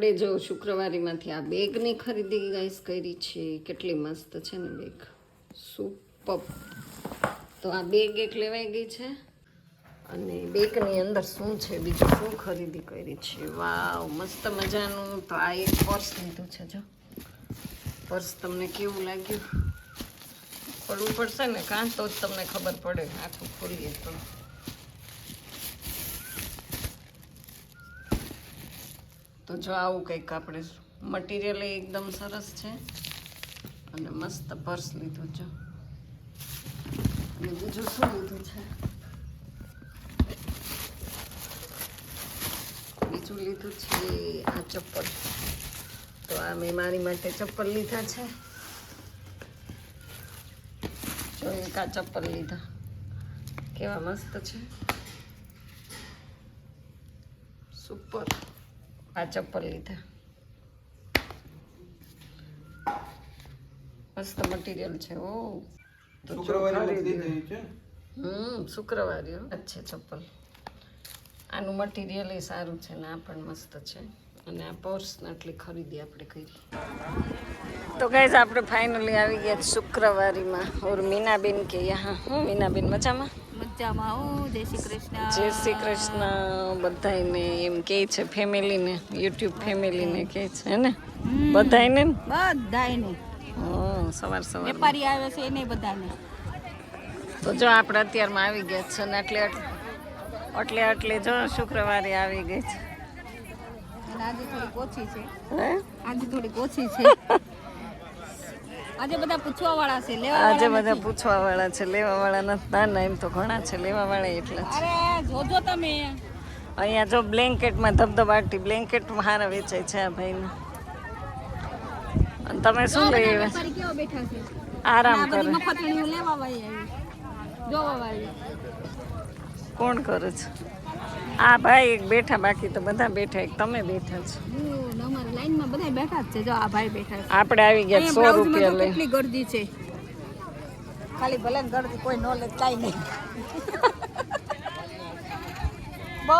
આપણે જો શુક્રવારીમાંથી આ બેગની ખરીદી ગાઈસ કરી છે. કેટલી મસ્ત છે ને બેગ, સુપર. તો આ બેગ એક લેવાઈ ગઈ છે અને બેગની અંદર શું છે, બીજું શું ખરીદી કરી છે. વાવ, મસ્ત મજાનું. તો આ એક પર્સ લીધું છે. જો પર્સ તમને કેવું લાગ્યું? પડવું પડશે ને કાં, તો જ તમને ખબર પડે. આખું ખોલીએ તો જો આવું કંઈક આપણે મટીરિયલ એકદમ સરસ છે અને મસ્ત પર્સ લીધું છે. અને બીજું શું લીધું છે? બીજું લીધું છે આ ચપ્પલ. તો આ મેં મારી માટે ચપ્પલ લીધા છે. જો એક આ ચપ્પલ લીધા, કેવા મસ્ત છે, સુપર. આ ચપ્પલ લીધા, મસ્ત મટીરિયલ છે. ઓ તો શુક્રવારે છે ચપ્પલ. આનું મટીરિયલ એ સારું છે ને આ પણ મસ્ત છે. અને આ પર્સને આટલી ખરીદી આપણે કરી. તો ગાઈઝ આપણે ફાઇનલી આવી ગયા શુક્રવારીમાં. ઓર મીનાબેન કે યહાં. હું મીનાબેન મજામાં? મજામાં. હું જય શ્રી કૃષ્ણ. જય શ્રી કૃષ્ણ બધાને એમ કહે છે, ફેમિલીને, યુટ્યુબ ફેમિલીને કહે છે હે ને? બધાને બધાને. સવાર સવાર વેપારી આવે છે એને બધાને. તો જો આપણે અત્યારમાં આવી ગયા છે ને એટલે જો શુક્રવારે આવી ગઈ છે. આજે થોડીક ઓછી છે. હે? આજે થોડીક ઓછી છે. આજે બધા પૂછવા વાળા છે, લેવા આજે બધા પૂછવા વાળા છે, લેવા વાળા નથી. ના એમ તો ઘણા છે, લેવા વાળા એટલે. અરે જોજો તમે. અહીંયા જો બ્લેન્કેટમાં ધબધબાટી બ્લેન્કેટ હારા વેચાય છે આ ભાઈને. અને તમે શું લઈ આવ્યા? વેપારી કેવા બેઠા છે, આરામ કરે. મફતણીઓ લેવા વાળી આવી, જોવા વાળી. કોણ કરે છે? આ ભાઈ એક બેઠા, બાકી તો બધા બેઠા. એક તમે બેઠા છો. અમારી લાઈનમાં બધા બેઠા જ છે. જો આ ભાઈ બેઠા છે. આપણે આવી ગયા 100 રૂપિયા લઈ. કેટલી ગર્દી છે. ખાલી ભલે ગર્દી કોઈ નો લે, કાઈ નહીં. બહુ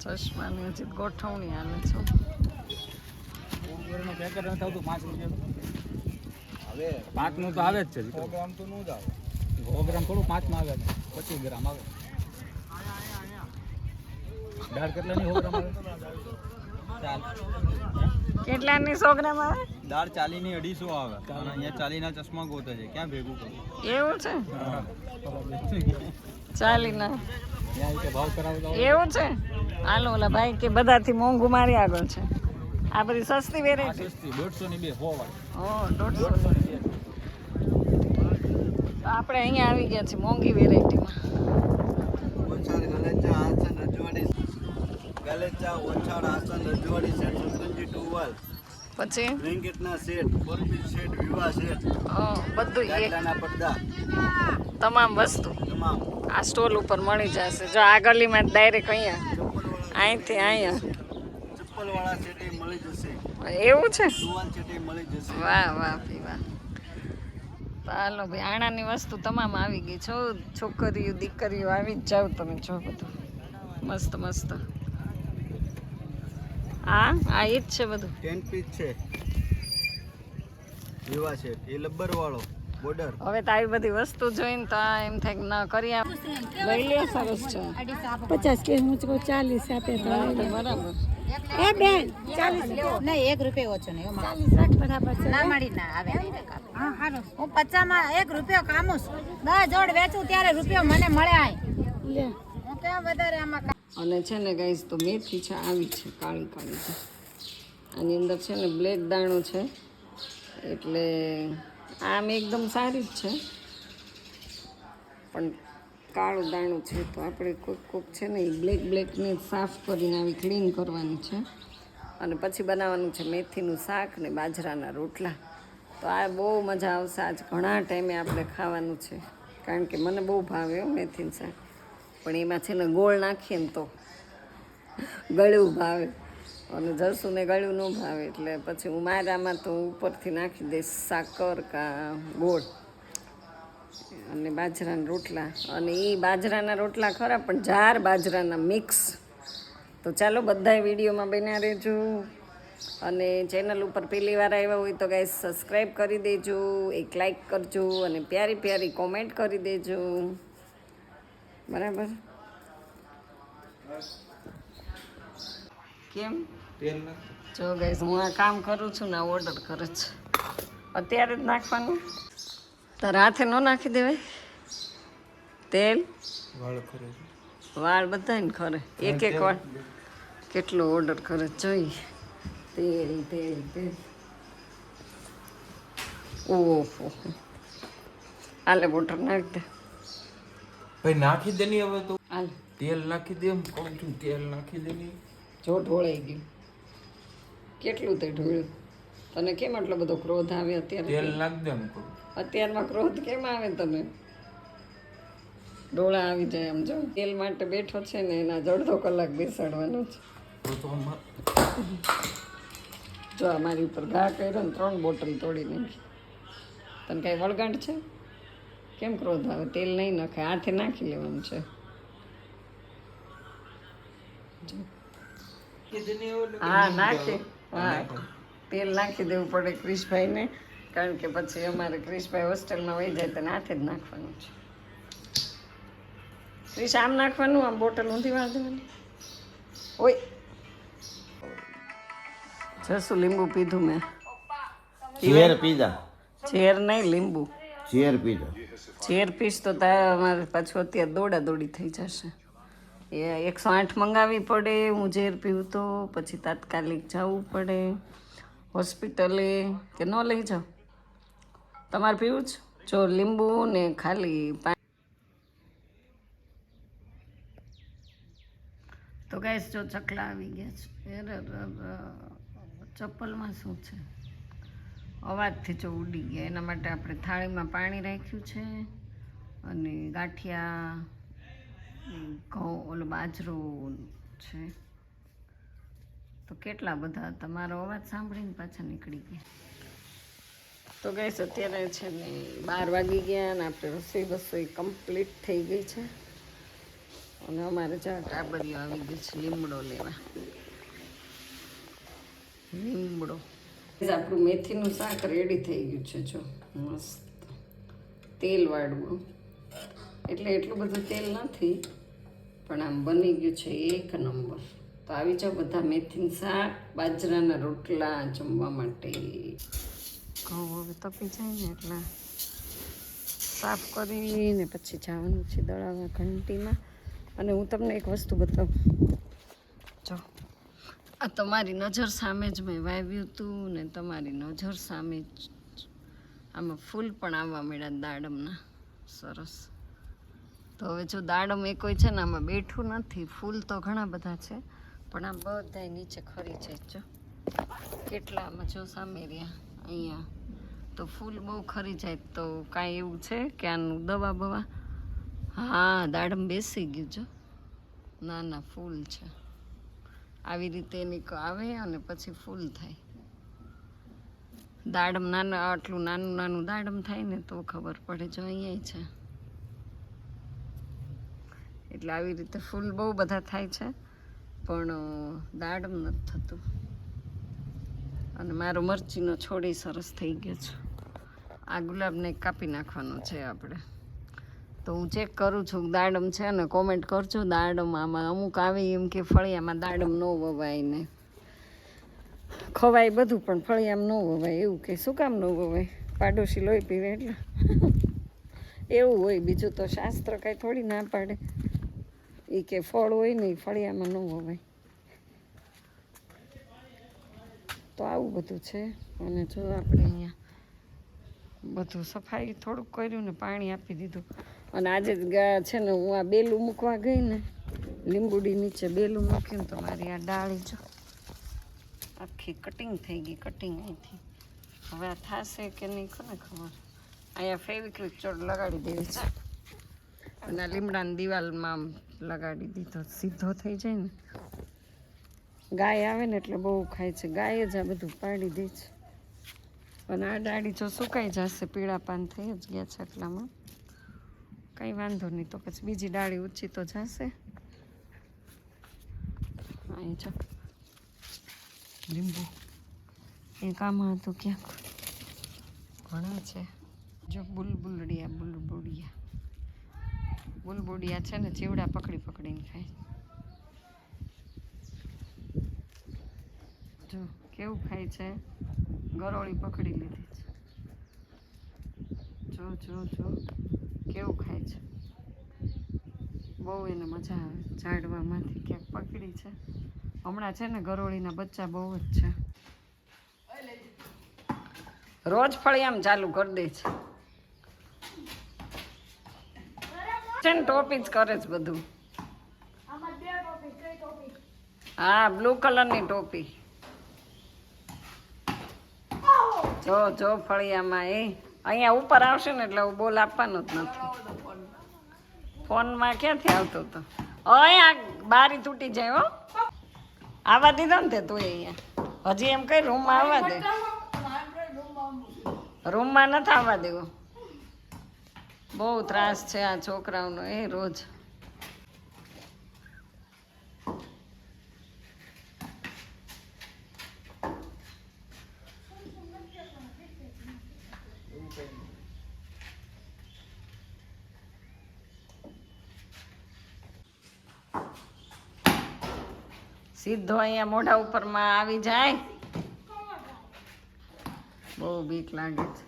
ચશ્માની હજી ગોઠવણી હાલે છે. હવે 5 નું તો આવે જ છે. 100 ગ્રામ તો નું જ આવે. 100 ગ્રામ થોડું 5 માં આવે, 25 ગ્રામ આવે. દાળ કેટલાની 100 ગ્રામ આવે? કેટલાની 100 ગ્રામ આવે? દાળ 40 ની 250 આવે. અને અહીંયા 40 ના ચશ્મા ગોતે છે. ક્યાં ભેગું કરું? એવું છે? 40 ના ભાવ કરાવતા એવું છે? હાલો, ઓલા ભાઈ કે બધાથી મોંઘું મારી આગળ છે. આ બધી સસ્તી વેરાયટી. 150 ની 2 100 વાળી. 150. તો આપણે અહીંયા આવી ગયા છીએ મોંઘી વેરાયટીમાં. પછી બ્લેન્કેટના સેટ, કોલપીટ સેટ, વિવાહ સેટ, બધું ગાદલાના પડદા, તમામ વસ્તુ તમામ આ સ્ટોલ ઉપર મળી જશે. જો આ ગલીમાં ડાયરેક્ટ અહીંથી અહીંયા ચપ્પલ વાળા સેટ મળી જશે. એવું છે? દુવાન સેટ મળી જશે. વાહ વાહ વાહ. ચાલો ભાઈ, આણાની વસ્તુ તમામ આવી ગઈ છો. છોકરીઓ દીકરીઓ આવી જ જાવ તમે. જો બધું મસ્ત મસ્ત. આ એ જ છે બધું. 10 પીસ છે વિવાહ સેટ, એ લબ્બર વાળો બોર્ડર. હવે તો આવી બધી વસ્તુ જોઈને તો આ એમ થાય કે ના કરી આપ લઈ લે. સરસ છે. 50 કે હું 40 આપે તો બરાબર. એ બેન 40 નહીં, 1 રૂપિયો ઓછો નહીં. 40 રાખ બરાબર છે. ના મળી ના આવે. હા હાલો, હું 50 માં 1 રૂપિયો કામુસ. 10 જોડ વેચું ત્યારે રૂપિયો મને મળે. આય લે, હું ક્યાં વધારે આમાં. અને છે ને ગાઈસ, તો મેથી છે આવી છે, કાળી કાળી છે. આની અંદર છે ને બ્લેક દાણો છે, એટલે આમ એકદમ સારી જ છે, પણ કાળું દાણું છે. તો આપણે કોક છે ને એ બ્લેકને સાફ કરીને આવી ક્લીન કરવાની છે અને પછી બનાવવાનું છે મેથીનું શાક ને બાજરાના રોટલા. તો આ બહુ મજા આવશે. આજ ઘણા ટાઈમે આપણે ખાવાનું છે, કારણ કે મને બહુ ભાવે મેથીનું શાક. પણ એમાં છે ને ગોળ નાખીએ ને તો ગળ્યું ભાવે. અને જસુને ગળ્યું ન ભાવે એટલે પછી હું મારામાં તો ઉપરથી નાખી દઈશ સાકર કા ગોળ અને બાજરાના રોટલા. અને એ બાજરાના રોટલા ખરા પણ જાર બાજરાના મિક્સ. તો ચાલો બધાય વિડીયોમાં બન્યા રહેજો. અને ચેનલ ઉપર પહેલી વાર આવ્યા હોય તો ગાઈસ સબસ્ક્રાઈબ કરી દેજો, એક લાઈક કરજો અને પ્યારી પ્યારી કોમેન્ટ કરી દેજો. બરાબર? કેમ જો ગાઈસ હું આ કામ કરું છું ને ઓર્ડર કરે છે અત્યારે જ નાખવાનું. તારા હાથે ન નાખી દેવાય તેલ? વાળ બધાને ખરે એક એક વાળ કેટલો ઓર્ડર કરે જોઈ. તેલ તેલ તેલ ઓહો આલે બોટર નાખી દે ભાઈ નાખી દે ની હવે તો હાલ તેલ નાખી દે એમ કહું છું તેલ નાખી દે ની જો ઢોળાઈ ગયું. કેટલું તે ઢોળ્યું? તને કેમ આટલો બધો ક્રોધ આવે અત્યારે? તેલ નાખ દે એમ કહું અત્યારમાં ક્રોધ કેમ આવે તને? ડોળા આવી જાય આમ જો. તેલ માટે બેઠો છે ને એના અડધો કલાક બેસાડવાનો છે. તો જો આ મારી ઉપર ઘા કર્યો ને 3 બોટલ તોડી નાખી. તને કાંઈ વળગાંઠ છે? કેમ ક્રોધ આવે? તેલ નહીં નાખે, હાથે નાખી લેવાનું છે. હા નાખે, હા તેલ નાખી દેવું પડે ક્રિશભાઈને, કારણ કે પછી અમારે ક્રિશભાઈ હોસ્ટેલમાં વહી જાય તો હાથે જ નાખવાનું છે. ક્રિશ આમ નાખવાનું, આમ બોટલ ઊંધી વાર દેવાની. ઓય જસું લીંબુ પીધું મેં. ઝેર પીધા, ઝેર નહીં લીંબુ. ઝેર પીધા. ઝેર પીશ તો અમારે પાછું અત્યારે દોડા દોડી થઈ જશે. એ 108 મંગાવવી પડે. હું ઝેર પીવું તો પછી તાત્કાલિક જવું પડે હોસ્પિટલે. કે ન લઈ જાઓ? તમારે પીવું જ? જો લીંબુ ને ખાલી પાણી. તો ગાઈસ જો ચકલા આવી ગયા છે. ચપ્પલમાં શું છે? અવાજથી જો ઉડી ગયા. એના માટે આપણે થાળીમાં પાણી રાખ્યું છે અને ગાંઠિયા ઘઉં ઓલો બાજરો છે. તો કેટલા બધા તમારો અવાજ સાંભળીને પાછા નીકળી ગયા. તો ગાઈસ અત્યારે છે ને 12 વાગી ગયા અને આપણે રસોઈ કમ્પ્લીટ થઈ ગઈ છે. અને અમારે જ્યાં ટાબરીઓ આવી ગઈ છે લીમડો લેવા. લીમડો. આપણું મેથીનું શાક રેડી થઈ ગયું છે. જો મસ્ત તેલવાળું, એટલે એટલું બધું તેલ નથી પણ આમ બની ગયું છે એક નંબર. તો આવી જાઓ બધા મેથીનું શાક, બાજરાના રોટલા જમવા માટે. ઘઉં હવે તપી જાય ને એટલે સાફ કરીને પછી જવાનું છે દળાવવા ઘંટીમાં. અને હું તમને એક વસ્તુ બતાવું. જો આ તમારી નજર સામે જ મેં વાવ્યું હતું ને તમારી નજર સામે જ આમાં ફૂલ પણ આવવા મળ્યા દાડમના સરસ. તો હવે જો દાડમ એ કોઈ છે ને આમાં બેઠું નથી. ફૂલ તો ઘણા બધા છે પણ આમ બધા નીચે ખરી જાય. જો કેટલા આમાં જો સામે રહ્યા અહીંયા તો ફૂલ બહુ ખરી જાય. તો કાંઈ એવું છે કે આનું દવા બવા? હા દાડમ બેસી ગયું. જો ના ના ફૂલ છે. આવી રીતે એની આવે અને પછી ફૂલ થાય. દાડમ નાના આટલું નાનું નાનું દાડમ થાય ને તો ખબર પડે. જો અહીંયા છે એટલે આવી રીતે ફૂલ બહુ બધા થાય છે પણ દાડમ નથી થતું. અને મારો મરચીનો છોડી સરસ થઈ ગયો છે. આ ગુલાબને કાપી નાખવાનો છે આપણે. તો હું ચેક કરું છું દાડમ છે ને કોમેન્ટ કરજો. દાડમ આમાં અમુક આવે એમ કે ફળિયામાં દાડમ ન વવાય ને ખવાય બધું પણ ફળિયામાં ન વવાય એવું કે શું કામ ન વવાય? પાડોશી લોહી પીવે એટલે એવું હોય. બીજું તો શાસ્ત્ર કાંઈ થોડી ના પાડે. એ કે ફળ હોય ને ફળિયામાં ન વવાય. તો આવું બધું છે. અને જો આપણે અહીંયા બધું સફાઈ થોડુંક કર્યું ને પાણી આપી દીધું. અને આજે જ છે ને હું આ બેલું મૂકવા ગઈ ને લીંબુડી નીચે બેલું મૂક્યું તો મારી આ ડાળી જો આખી કટિંગ થઈ ગઈ. કટિંગ અહીંથી હવે આ થશે કે નહીં કોને ખબર. અહીંયા ફેવિક્વિક ચોટ લગાડી દેવી છે અને લીમડાની દિવાલમાં લગાડી દીધો સીધો થઈ જાય ને ગાય આવે ને એટલે બહુ ખાય છે. ગાય જ આ બધું પાડી દે છે. પણ આ ડાળી જો સુકાઈ જશે, પીળા પાન થઈ જ ગયા છે એટલામાં કંઈ વાંધો નહીં. તો પછી બીજી ડાળી ઊંચી તો જશે. અહીં જો લીંબુ એક આમાં હતું ક્યાંક, ઘણા છે. જો બુલબુડિયા છે ને ચીવડા પકડી પકડીને ખાય. જો કેવું ખાય છે, ગરોળી પકડી લીધી છે. જો કેવું ખાય છે. બહુ એને મજા આવે. ઝાડવામાંથી ક્યાંક પકડી છે. હમણાં છે ને ગરોળીના બચ્ચા બહુ જ છે. રોજ ફળિયામ ચાલુ કરી દે છે ને ટોપી જ કરે છે બધું. હા, બ્લુ કલરની ટોપી. જો ફળિયામાં એ અહીંયા ઉપર આવશે ને એટલે બોલ આપવાનો જ નથી. ફોનમાં ક્યાંથી આવતો હતો? અહીંયા બારી તૂટી જાય હો. આવવા દીધો ને તે તું અહીંયા હજી એમ કઈ રૂમમાં આવવા દે. રૂમમાં નથી આવવા દેવો. બહુ ત્રાસ છે આ છોકરાઓનો એ રોજ. સીધો અહીંયા મોઢા ઉપરમાં આવી જાય. બહુ બીક લાગે છે.